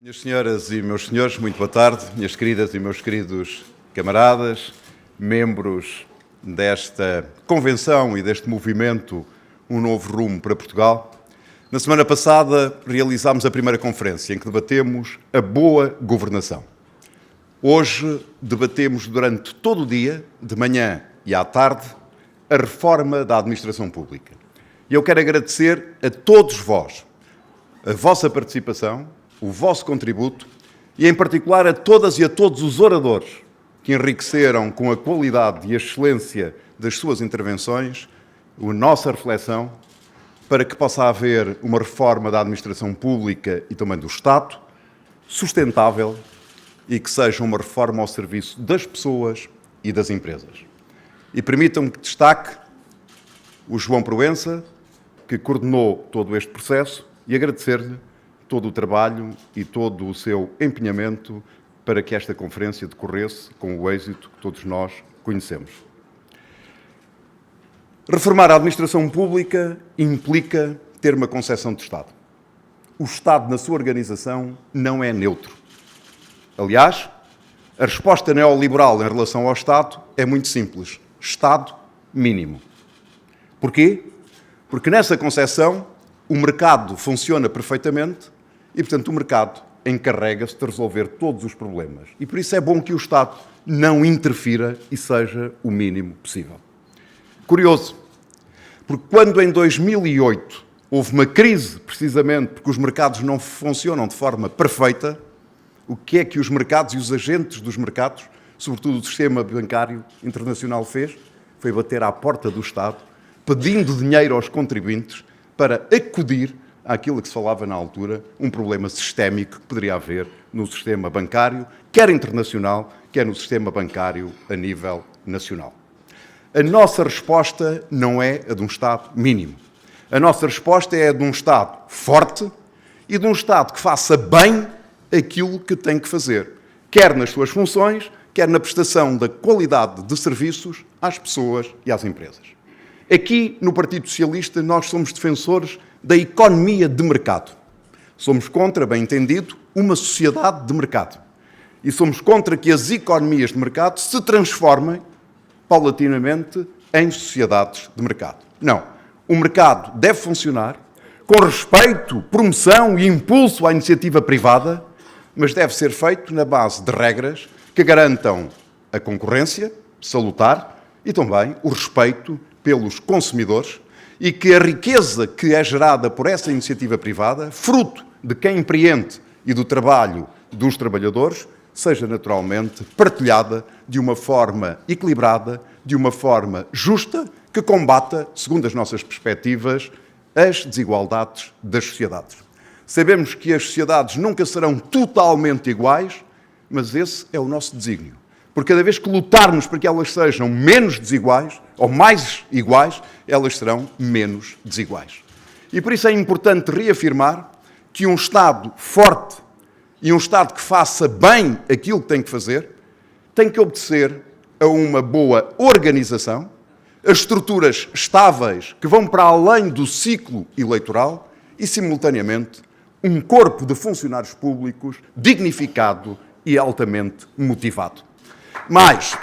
Minhas senhoras e meus senhores, muito boa tarde. Minhas queridas e meus queridos camaradas, membros desta convenção e deste movimento Um Novo Rumo para Portugal. Na semana passada realizámos a primeira conferência em que debatemos a boa governação. Hoje debatemos durante todo o dia, de manhã e à tarde, a reforma da administração pública. E eu quero agradecer a todos vós a vossa participação, o vosso contributo e, em particular, a todas e a todos os oradores que enriqueceram com a qualidade e a excelência das suas intervenções a nossa reflexão para que possa haver uma reforma da administração pública e também do Estado sustentável e que seja uma reforma ao serviço das pessoas e das empresas. E permitam-me que destaque o João Proença, que coordenou todo este processo, e agradecer-lhe todo o trabalho e todo o seu empenhamento para que esta conferência decorresse com o êxito que todos nós conhecemos. Reformar a administração pública implica ter uma concepção de Estado. O Estado, na sua organização, não é neutro. Aliás, a resposta neoliberal em relação ao Estado é muito simples. Estado mínimo. Porquê? Porque nessa concepção o mercado funciona perfeitamente e, portanto, o mercado encarrega-se de resolver todos os problemas. E por isso é bom que o Estado não interfira e seja o mínimo possível. Curioso, porque quando em 2008 houve uma crise, precisamente porque os mercados não funcionam de forma perfeita, o que é que os mercados e os agentes dos mercados, sobretudo o sistema bancário internacional, fez? Foi bater à porta do Estado, pedindo dinheiro aos contribuintes para acudir àquilo que se falava na altura, um problema sistémico que poderia haver no sistema bancário, quer internacional, quer no sistema bancário a nível nacional. A nossa resposta não é a de um Estado mínimo. A nossa resposta é a de um Estado forte e de um Estado que faça bem aquilo que tem que fazer, quer nas suas funções, quer na prestação da qualidade de serviços às pessoas e às empresas. Aqui, no Partido Socialista, nós somos defensores da economia de mercado. Somos contra, bem entendido, uma sociedade de mercado. E somos contra que as economias de mercado se transformem, paulatinamente, em sociedades de mercado. Não. O mercado deve funcionar com respeito, promoção e impulso à iniciativa privada, mas deve ser feito na base de regras que garantam a concorrência salutar e também o respeito pelos consumidores e que a riqueza que é gerada por essa iniciativa privada, fruto de quem empreende e do trabalho dos trabalhadores, seja naturalmente partilhada de uma forma equilibrada, de uma forma justa, que combata, segundo as nossas perspectivas, as desigualdades das sociedades. Sabemos que as sociedades nunca serão totalmente iguais, mas esse é o nosso desígnio. Porque cada vez que lutarmos para que elas sejam menos desiguais, ou mais iguais, elas serão menos desiguais. E por isso é importante reafirmar que um Estado forte e um Estado que faça bem aquilo que tem que fazer, tem que obedecer a uma boa organização, a estruturas estáveis que vão para além do ciclo eleitoral e, simultaneamente, um corpo de funcionários públicos dignificado e altamente motivado. Mas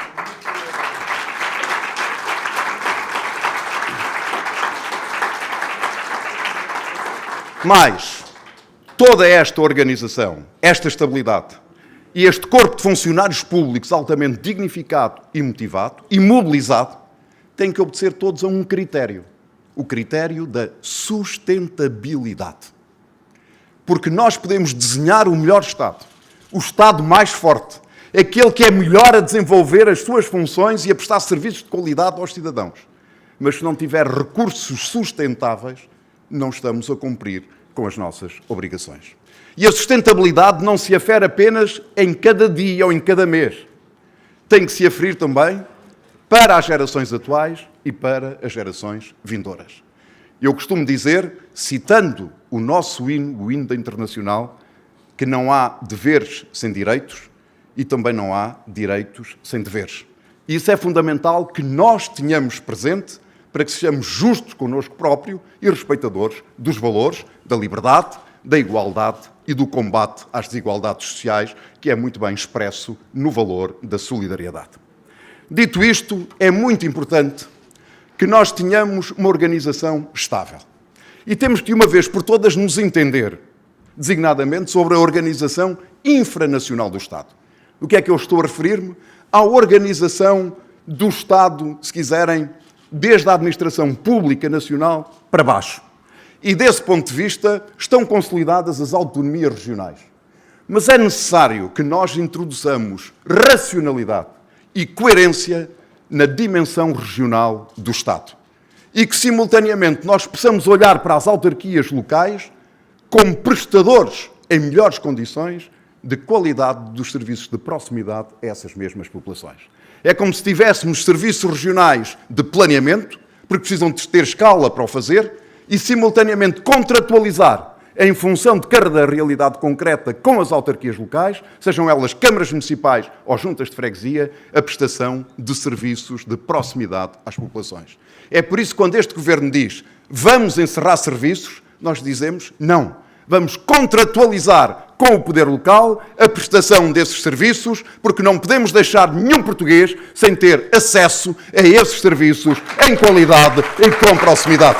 toda esta organização, esta estabilidade e este corpo de funcionários públicos altamente dignificado e motivado e mobilizado têm que obedecer todos a um critério, o critério da sustentabilidade. Porque nós podemos desenhar o melhor Estado, o Estado mais forte, aquele que é melhor a desenvolver as suas funções e a prestar serviços de qualidade aos cidadãos. Mas se não tiver recursos sustentáveis, não estamos a cumprir com as nossas obrigações. E a sustentabilidade não se afere apenas em cada dia ou em cada mês. Tem que se aferir também para as gerações atuais e para as gerações vindouras. Eu costumo dizer, citando o nosso hino, o hino da Internacional, que não há deveres sem direitos, e também não há direitos sem deveres. E isso é fundamental que nós tenhamos presente para que sejamos justos connosco próprio e respeitadores dos valores da liberdade, da igualdade e do combate às desigualdades sociais, que é muito bem expresso no valor da solidariedade. Dito isto, é muito importante que nós tenhamos uma organização estável. E temos que, uma vez por todas, nos entender, designadamente, sobre a organização infranacional do Estado. O que é que eu estou a referir-me? À organização do Estado, se quiserem, desde a administração pública nacional para baixo. E, desse ponto de vista, estão consolidadas as autonomias regionais. Mas é necessário que nós introduçamos racionalidade e coerência na dimensão regional do Estado. E que, simultaneamente, nós possamos olhar para as autarquias locais como prestadores em melhores condições de qualidade dos serviços de proximidade a essas mesmas populações. É como se tivéssemos serviços regionais de planeamento, porque precisam de ter escala para o fazer, e simultaneamente contratualizar em função de cada realidade concreta com as autarquias locais, sejam elas câmaras municipais ou juntas de freguesia, a prestação de serviços de proximidade às populações. É por isso que quando este Governo diz vamos encerrar serviços, nós dizemos não. Vamos contratualizar com o poder local a prestação desses serviços, porque não podemos deixar nenhum português sem ter acesso a esses serviços em qualidade e com proximidade.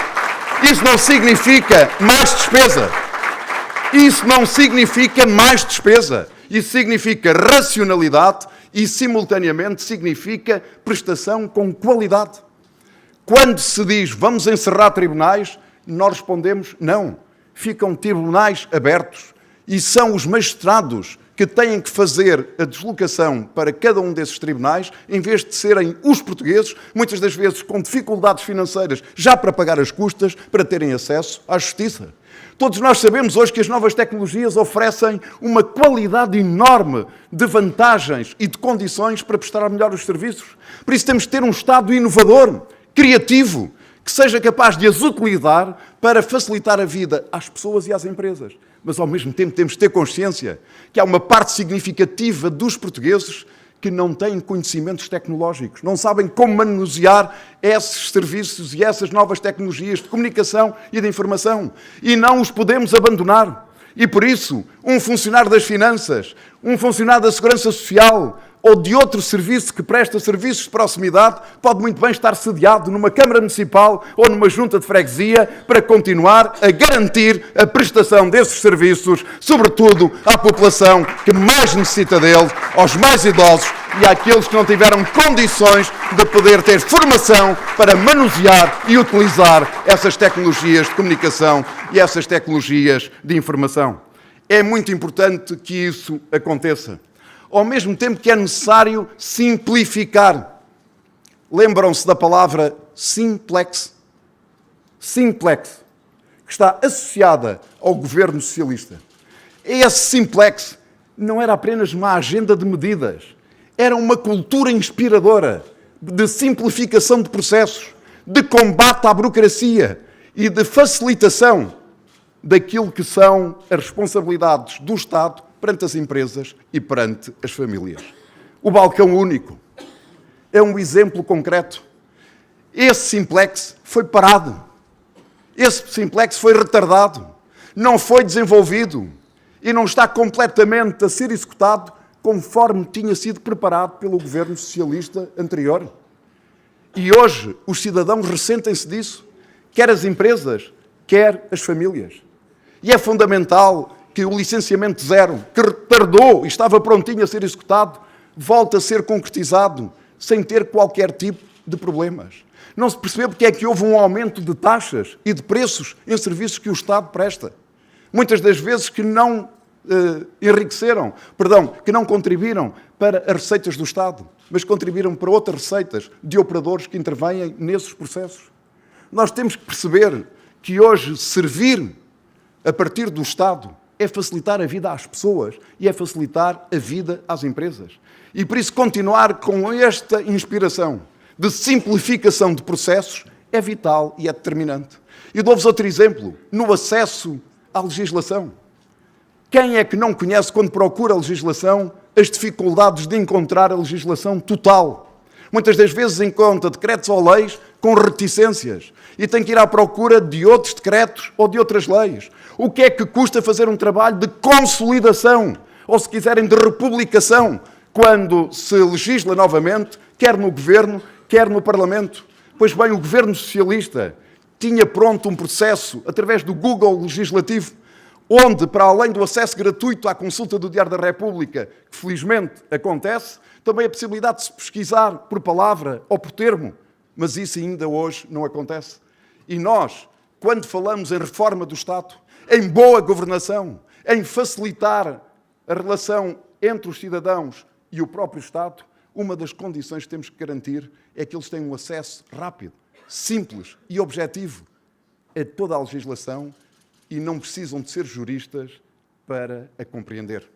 Isso não significa mais despesa. Isso não significa mais despesa. Isso significa racionalidade e, simultaneamente, significa prestação com qualidade. Quando se diz vamos encerrar tribunais, nós respondemos não. Ficam tribunais abertos e são os magistrados que têm que fazer a deslocação para cada um desses tribunais, em vez de serem os portugueses, muitas das vezes com dificuldades financeiras, já para pagar as custas, para terem acesso à justiça. Todos nós sabemos hoje que as novas tecnologias oferecem uma qualidade enorme de vantagens e de condições para prestar melhor os serviços. Por isso temos de ter um Estado inovador, criativo, que seja capaz de as utilizar para facilitar a vida às pessoas e às empresas. Mas, ao mesmo tempo, temos de ter consciência que há uma parte significativa dos portugueses que não têm conhecimentos tecnológicos, não sabem como manusear esses serviços e essas novas tecnologias de comunicação e de informação. E não os podemos abandonar. E, por isso, um funcionário das finanças, um funcionário da segurança social ou de outro serviço que presta serviços de proximidade pode muito bem estar sediado numa Câmara Municipal ou numa Junta de Freguesia para continuar a garantir a prestação desses serviços, sobretudo à população que mais necessita deles, aos mais idosos e àqueles que não tiveram condições de poder ter formação para manusear e utilizar essas tecnologias de comunicação e essas tecnologias de informação. É muito importante que isso aconteça. Ao mesmo tempo que é necessário simplificar. Lembram-se da palavra simplex? Simplex, que está associada ao governo socialista. Esse simplex não era apenas uma agenda de medidas, era uma cultura inspiradora de simplificação de processos, de combate à burocracia e de facilitação daquilo que são as responsabilidades do Estado perante as empresas e perante as famílias. O balcão único é um exemplo concreto. Esse simplex foi parado. Esse simplex foi retardado. Não foi desenvolvido. E não está completamente a ser executado conforme tinha sido preparado pelo governo socialista anterior. E hoje os cidadãos ressentem-se disso, quer as empresas, quer as famílias. E é fundamental que o licenciamento zero, que retardou e estava prontinho a ser executado, volte a ser concretizado sem ter qualquer tipo de problemas. Não se percebeu porque é que houve um aumento de taxas e de preços em serviços que o Estado presta. Muitas das vezes que não que não contribuíram para as receitas do Estado, mas contribuíram para outras receitas de operadores que intervêm nesses processos. Nós temos que perceber que hoje servir a partir do Estado é facilitar a vida às pessoas e é facilitar a vida às empresas. E por isso continuar com esta inspiração de simplificação de processos é vital e é determinante. E dou-vos outro exemplo, no acesso à legislação. Quem é que não conhece, quando procura a legislação, as dificuldades de encontrar a legislação total? Muitas das vezes encontra decretos ou leis com reticências e tem que ir à procura de outros decretos ou de outras leis. O que é que custa fazer um trabalho de consolidação, ou se quiserem de republicação, quando se legisla novamente, quer no Governo, quer no Parlamento? Pois bem, o Governo Socialista tinha pronto um processo, através do Google Legislativo, onde, para além do acesso gratuito à consulta do Diário da República, que felizmente acontece, também a possibilidade de se pesquisar por palavra ou por termo, mas isso ainda hoje não acontece. E nós, quando falamos em reforma do Estado, em boa governação, em facilitar a relação entre os cidadãos e o próprio Estado, uma das condições que temos que garantir é que eles tenham um acesso rápido, simples e objetivo a toda a legislação e não precisam de ser juristas para a compreender.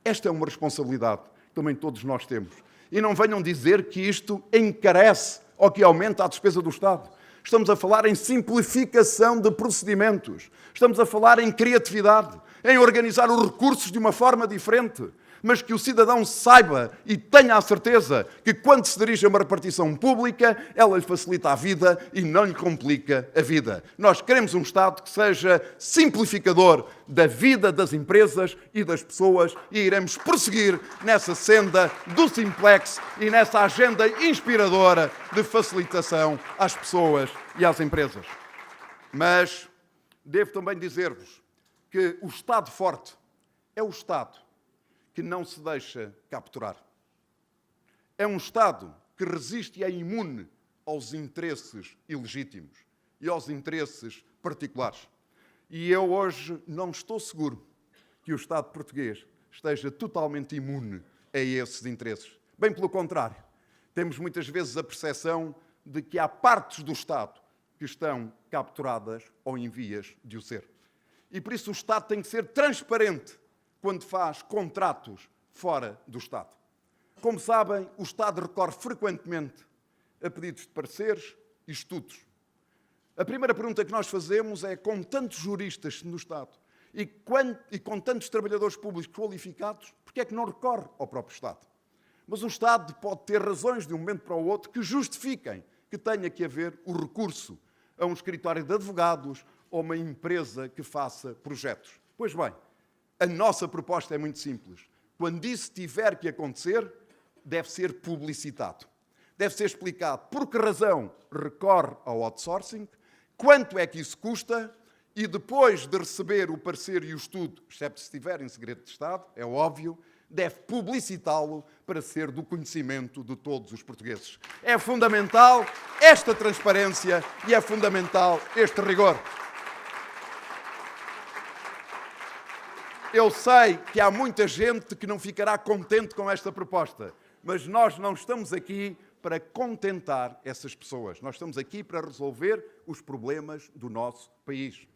Esta é uma responsabilidade que também todos nós temos. E não venham dizer que isto encarece ou que aumenta a despesa do Estado. Estamos a falar em simplificação de procedimentos. Estamos a falar em criatividade, em organizar os recursos de uma forma diferente, mas que o cidadão saiba e tenha a certeza que quando se dirige a uma repartição pública, ela lhe facilita a vida e não lhe complica a vida. Nós queremos um Estado que seja simplificador da vida das empresas e das pessoas e iremos prosseguir nessa senda do simplex e nessa agenda inspiradora de facilitação às pessoas e às empresas. Mas devo também dizer-vos que o Estado forte é o Estado que não se deixa capturar. É um Estado que resiste e é imune aos interesses ilegítimos e aos interesses particulares. E eu hoje não estou seguro que o Estado português esteja totalmente imune a esses interesses. Bem pelo contrário, temos muitas vezes a percepção de que há partes do Estado que estão capturadas ou em vias de o ser. E por isso o Estado tem que ser transparente quando faz contratos fora do Estado. Como sabem, o Estado recorre frequentemente a pedidos de pareceres e estudos. A primeira pergunta que nós fazemos é, com tantos juristas no Estado e com tantos trabalhadores públicos qualificados, porquê é que não recorre ao próprio Estado? Mas o Estado pode ter razões de um momento para o outro que justifiquem que tenha que haver o recurso a um escritório de advogados ou uma empresa que faça projetos. Pois bem, a nossa proposta é muito simples. Quando isso tiver que acontecer, deve ser publicitado. Deve ser explicado por que razão recorre ao outsourcing, quanto é que isso custa e depois de receber o parecer e o estudo, exceto se estiver em segredo de Estado, é óbvio, deve publicitá-lo para ser do conhecimento de todos os portugueses. É fundamental esta transparência e é fundamental este rigor. Eu sei que há muita gente que não ficará contente com esta proposta, mas nós não estamos aqui para contentar essas pessoas. Nós estamos aqui para resolver os problemas do nosso país.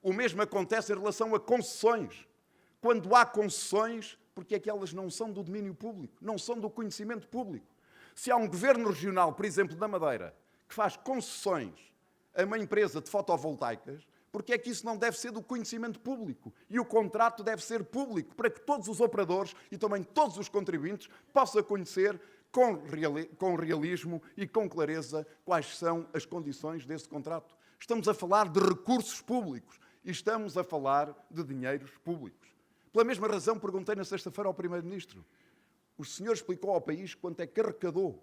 O mesmo acontece em relação a concessões. Quando há concessões, porque é que elas não são do domínio público, não são do conhecimento público? Se há um governo regional, por exemplo, da Madeira, que faz concessões a uma empresa de fotovoltaicas, porque é que isso não deve ser do conhecimento público? E o contrato deve ser público, para que todos os operadores e também todos os contribuintes possam conhecer com realismo e com clareza quais são as condições desse contrato. Estamos a falar de recursos públicos e estamos a falar de dinheiros públicos. Pela mesma razão, perguntei na sexta-feira ao Primeiro-Ministro. O senhor explicou ao país quanto é que arrecadou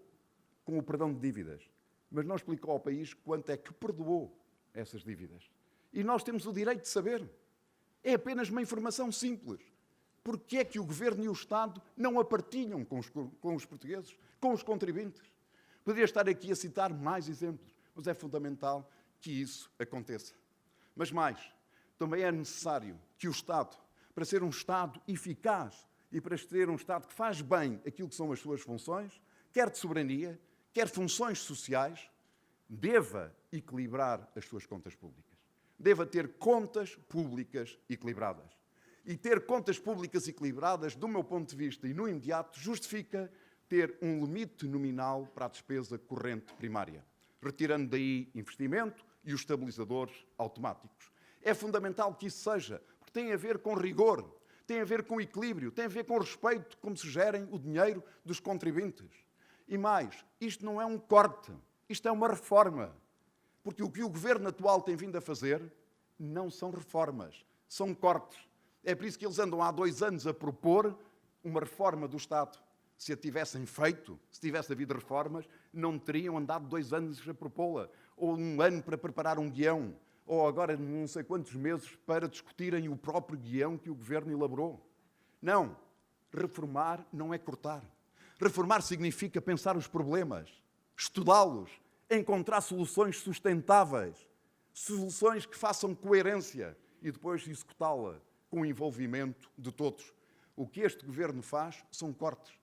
com o perdão de dívidas, mas não explicou ao país quanto é que perdoou essas dívidas. E nós temos o direito de saber. É apenas uma informação simples. Porquê é que o Governo e o Estado não a partilham com os portugueses, com os contribuintes? Poderia estar aqui a citar mais exemplos, mas é fundamental que isso aconteça. Mas mais, também é necessário que o Estado, para ser um Estado eficaz e para ser um Estado que faz bem aquilo que são as suas funções, quer de soberania, quer funções sociais, deva equilibrar as suas contas públicas. Deva ter contas públicas equilibradas. E ter contas públicas equilibradas, do meu ponto de vista e no imediato, justifica ter um limite nominal para a despesa corrente primária, retirando daí investimento e os estabilizadores automáticos. É fundamental que isso seja, porque tem a ver com rigor, tem a ver com equilíbrio, tem a ver com respeito como se gerem o dinheiro dos contribuintes. E mais, isto não é um corte, Isto é uma reforma. Porque o que o governo atual tem vindo a fazer não são reformas, são cortes. É por isso que eles andam há 2 anos a propor uma reforma do Estado. Se a tivessem feito, se tivesse havido reformas, não teriam andado 2 anos a propô-la. Ou 1 ano para preparar um guião. Ou agora não sei quantos meses para discutirem o próprio guião que o governo elaborou. Não. Reformar não é cortar. Reformar significa pensar os problemas, estudá-los, encontrar soluções sustentáveis, soluções que façam coerência e depois executá-la com o envolvimento de todos. O que este governo faz são cortes.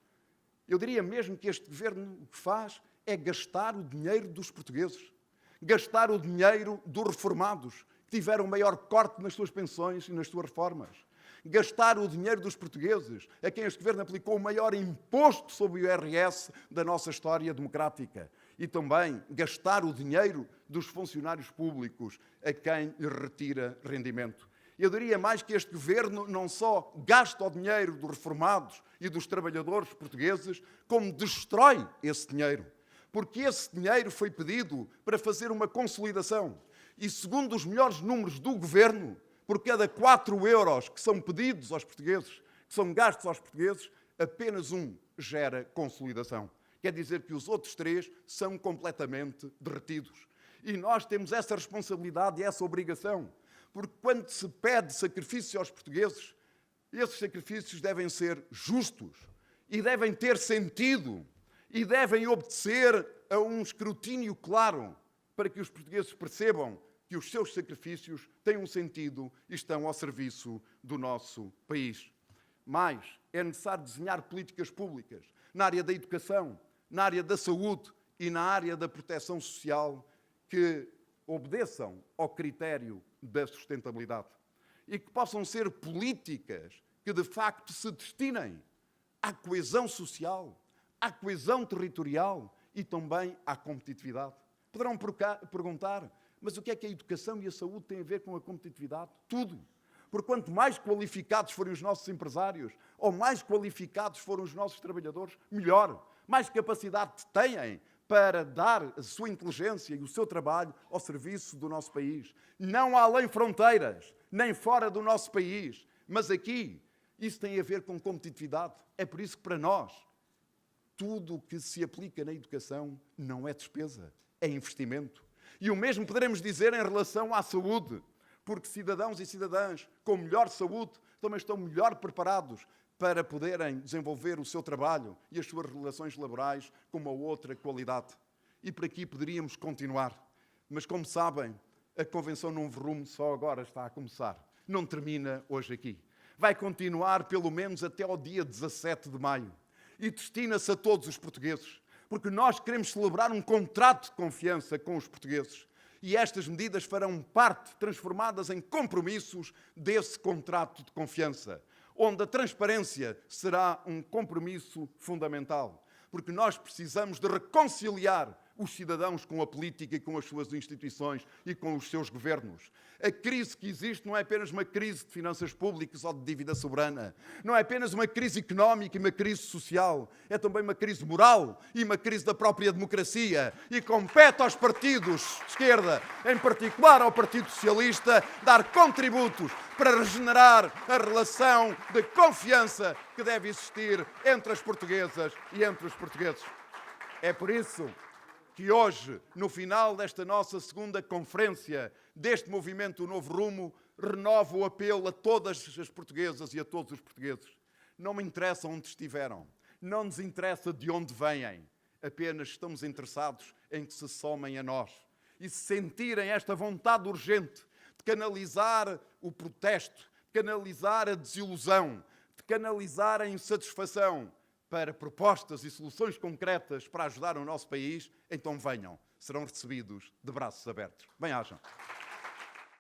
Eu diria mesmo que este governo o que faz é gastar o dinheiro dos portugueses, gastar o dinheiro dos reformados, que tiveram maior corte nas suas pensões e nas suas reformas. Gastar o dinheiro dos portugueses, a quem este governo aplicou o maior imposto sobre o IRS da nossa história democrática. E também gastar o dinheiro dos funcionários públicos, a quem lhe retira rendimento. Eu diria mais que este governo não só gasta o dinheiro dos reformados e dos trabalhadores portugueses, como destrói esse dinheiro. Porque esse dinheiro foi pedido para fazer uma consolidação. E segundo os melhores números do governo, por cada 4 euros que são pedidos aos portugueses, que são gastos aos portugueses, apenas um gera consolidação. Quer dizer que os outros 3 são completamente derretidos. E nós temos essa responsabilidade e essa obrigação. Porque quando se pede sacrifício aos portugueses, esses sacrifícios devem ser justos e devem ter sentido e devem obedecer a um escrutínio claro para que os portugueses percebam que os seus sacrifícios têm um sentido e estão ao serviço do nosso país. Mas é necessário desenhar políticas públicas na área da educação, na área da saúde e na área da proteção social que obedeçam ao critério da sustentabilidade e que possam ser políticas que de facto se destinem à coesão social, à coesão territorial e também à competitividade. Poderão perguntar, mas o que é que a educação e a saúde têm a ver com a competitividade? Tudo. Porque quanto mais qualificados forem os nossos empresários, ou mais qualificados forem os nossos trabalhadores, melhor. Mais capacidade têm para dar a sua inteligência e o seu trabalho ao serviço do nosso país. Não além fronteiras, nem fora do nosso país, mas aqui. Isso tem a ver com competitividade. É por isso que para nós, tudo o que se aplica na educação não é despesa, é investimento. E o mesmo poderemos dizer em relação à saúde, porque cidadãos e cidadãs com melhor saúde também estão melhor preparados para poderem desenvolver o seu trabalho e as suas relações laborais com uma outra qualidade. E por aqui poderíamos continuar. Mas, como sabem, a Convenção Novo Rumo só agora está a começar. Não termina hoje aqui. Vai continuar pelo menos até ao dia 17 de maio. E destina-se a todos os portugueses. Porque nós queremos celebrar um contrato de confiança com os portugueses. E estas medidas farão parte, transformadas em compromissos desse contrato de confiança, onde a transparência será um compromisso fundamental. Porque nós precisamos de reconciliar os cidadãos com a política e com as suas instituições e com os seus governos. A crise que existe não é apenas uma crise de finanças públicas ou de dívida soberana. Não é apenas uma crise económica e uma crise social. É também uma crise moral e uma crise da própria democracia. E compete aos partidos de esquerda, em particular ao Partido Socialista, dar contributos para regenerar a relação de confiança que deve existir entre as portuguesas e entre os portugueses. É por isso que hoje, no final desta nossa segunda conferência deste movimento Novo Rumo, renovo o apelo a todas as portuguesas e a todos os portugueses. Não me interessa onde estiveram, não nos interessa de onde vêm, apenas estamos interessados em que se somem a nós e se sentirem esta vontade urgente de canalizar o protesto, de canalizar a desilusão, de canalizar a insatisfação para propostas e soluções concretas para ajudar o nosso país, então venham, serão recebidos de braços abertos. Bem-ajam.